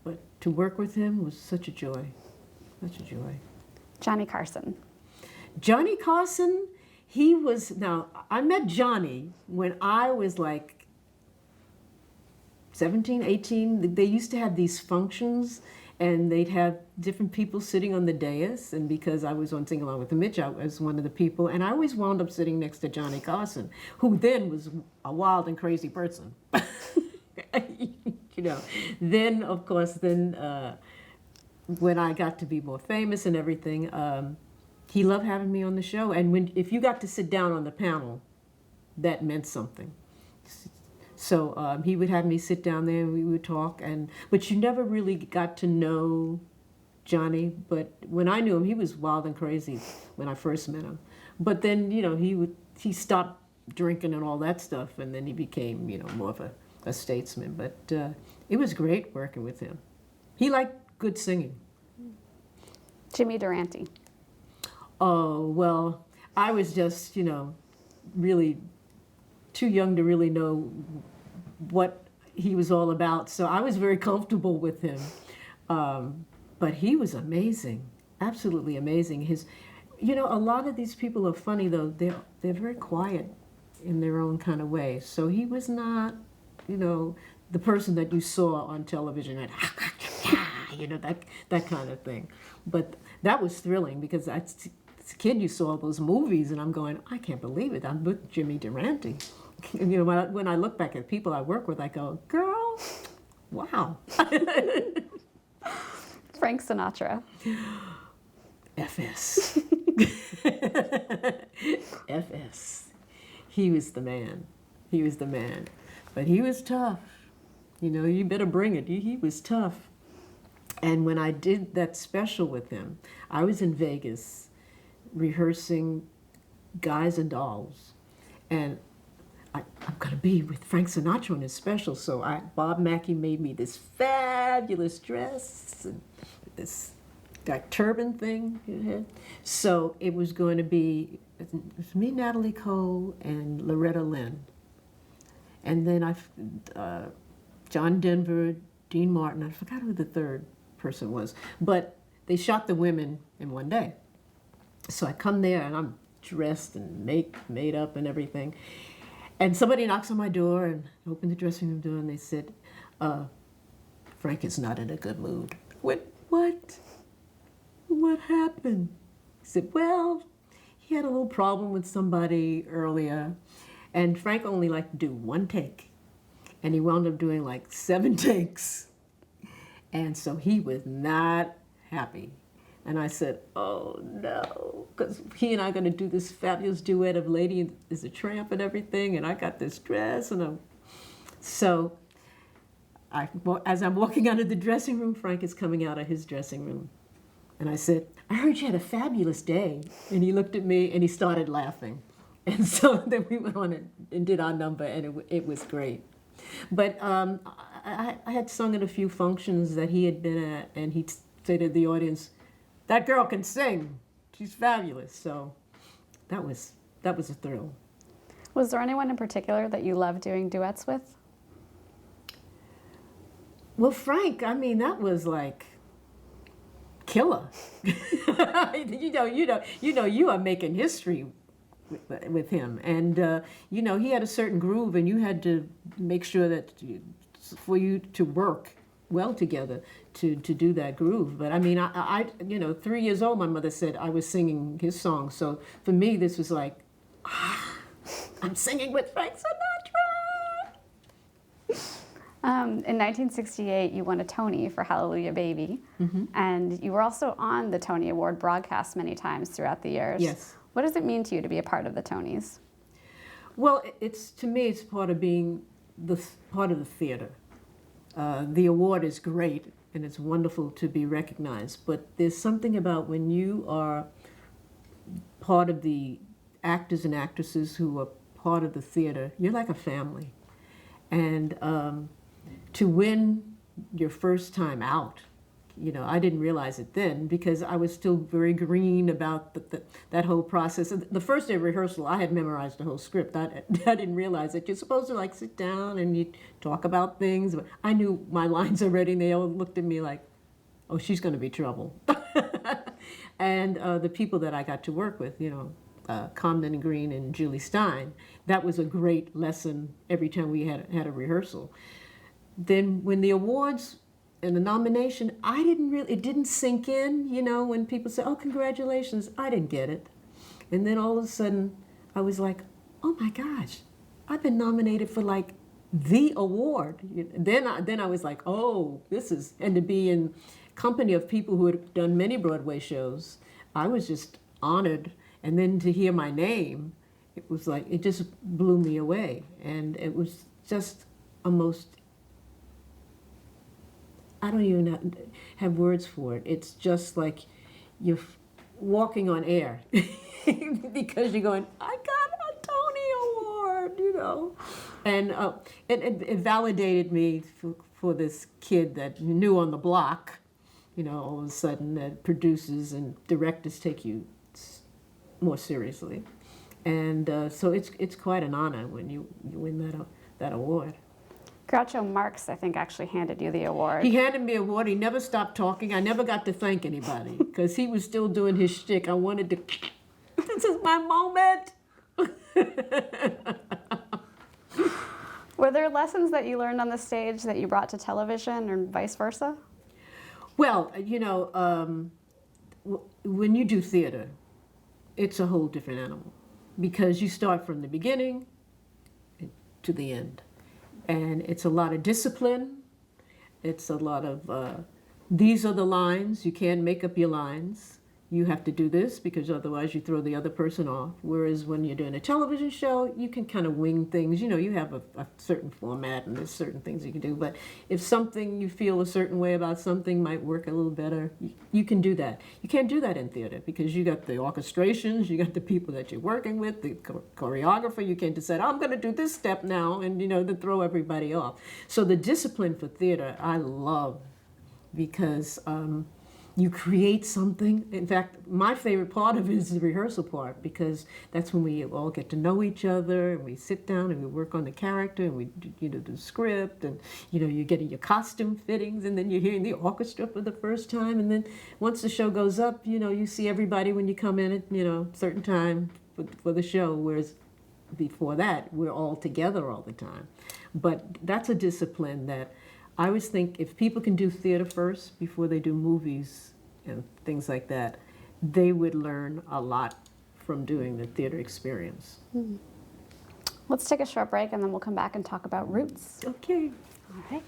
But to work with him was such a joy, such a joy. Johnny Carson. Johnny Carson, now, I met Johnny when I was like 17, 18, they used to have these functions, and they'd have different people sitting on the dais. And because I was on Sing Along with the Mitch, I was one of the people. And I always wound up sitting next to Johnny Carson, who then was a wild and crazy person. You know, then, of course, when I got to be more famous and everything, he loved having me on the show. And if you got to sit down on the panel, that meant something. So he would have me sit down there and we would talk, but you never really got to know Johnny. But when I knew him, he was wild and crazy when I first met him. But then, you know, he stopped drinking and all that stuff, and then he became, you know, more of a statesman. But it was great working with him. He liked good singing. Jimmy Durante. Oh, well, I was just, you know, really too young to really know what he was all about. So I was very comfortable with him. But he was amazing, absolutely amazing. You know, a lot of these people are funny, though. They're very quiet in their own kind of way. So he was not, you know, the person that you saw on television, and you know, that kind of thing. But that was thrilling, because as a kid you saw those movies, and I'm going, I can't believe it. I'm with Jimmy Durante. And, you know, when I look back at people I work with, I go, girl, wow. Frank Sinatra. FS. FS. He was the man. He was the man. But he was tough. You know, you better bring it. He was tough. And when I did that special with him, I was in Vegas rehearsing Guys and Dolls. And I'm going to be with Frank Sinatra on his special. So Bob Mackie made me this fabulous dress, and this that turban thing. So it was going to be me, Natalie Cole, and Loretta Lynn. And then John Denver, Dean Martin, I forgot who the third person was. But they shot the women in one day. So I come there, and I'm dressed and made up and everything. And somebody knocks on my door, and I open the dressing room door, and they said, Frank is not in a good mood. I went, what? What happened? He said, well, he had a little problem with somebody earlier, and Frank only liked to do one take. And he wound up doing like 7 takes. And so he was not happy. And I said, oh no, because he and I are going to do this fabulous duet of Lady is a Tramp and everything, and I got this dress, and so as I'm walking out of the dressing room, Frank is coming out of his dressing room. And I said, I heard you had a fabulous day. And he looked at me and he started laughing. And so then we went on and did our number, and it was great. But I had sung at a few functions that he had been at, and he'd say to the audience, that girl can sing. She's fabulous. So that was a thrill. Was there anyone in particular that you loved doing duets with? Well, Frank, I mean, that was like killer. You are making history with him, and you know, he had a certain groove, and you had to make sure that for you to work well together to do that groove. But I mean, I 3 years old, my mother said I was singing his song. So for me, this was like, I'm singing with Frank Sinatra. In 1968, you won a Tony for Hallelujah Baby, and you were also on the Tony Award broadcast many times throughout the years. Yes. What does it mean to you to be a part of the Tonys? Well, to me, it's part of being part of the theater. The award is great, and it's wonderful to be recognized, but there's something about when you are part of the actors and actresses who are part of the theater, you're like a family. And to win your first time out, you know, I didn't realize it then because I was still very green about that whole process. The first day of rehearsal, I had memorized the whole script. I didn't realize that you're supposed to like sit down and you talk about things. But I knew my lines already, and they all looked at me like, oh, she's going to be trouble. And the people that I got to work with, you know, Comden Green and Julie Stein, that was a great lesson every time we had a rehearsal. then when the awards and the nomination, it didn't sink in, you know, when people say, oh, congratulations, I didn't get it. And then all of a sudden, I was like, oh my gosh, I've been nominated for like the award. Then I was like, oh, this is, and to be in company of people who had done many Broadway shows, I was just honored. And then to hear my name, it was like, it just blew me away. And it was just a most, I don't even have words for it. It's just like you're walking on air because you're going, I got a Tony Award, you know. And it validated me for this kid that new on the block, you know, all of a sudden that producers and directors take you more seriously. And so it's quite an honor when you win that award. Groucho Marx, I think, actually handed you the award. He handed me an award. He never stopped talking. I never got to thank anybody because he was still doing his shtick. I wanted to, this is my moment. Were there lessons that you learned on the stage that you brought to television or vice versa? Well, you know, when you do theater, it's a whole different animal because you start from the beginning to the end. And it's a lot of discipline. It's a lot of, these are the lines. You can't make up your lines. You have to do this because otherwise you throw the other person off. Whereas when you're doing a television show, you can kind of wing things. You know, you have a certain format and there's certain things you can do. But if something you feel a certain way about something might work a little better, you can do that. You can't do that in theater because you got the orchestrations, you got the people that you're working with, the choreographer. You can't decide, I'm going to do this step now, and, you know, to throw everybody off. So the discipline for theater, I love because you create something. In fact, my favorite part of it is the rehearsal part because that's when we all get to know each other and we sit down and we work on the character and we do the script and, you know, you're getting your costume fittings and then you're hearing the orchestra for the first time. And then once the show goes up, you know, you see everybody when you come in at, you know, certain time for the show, whereas before that, we're all together all the time. But that's a discipline that I always think if people can do theater first before they do movies and things like that, they would learn a lot from doing the theater experience. Mm-hmm. Let's take a short break and then we'll come back and talk about roots. Okay. All right.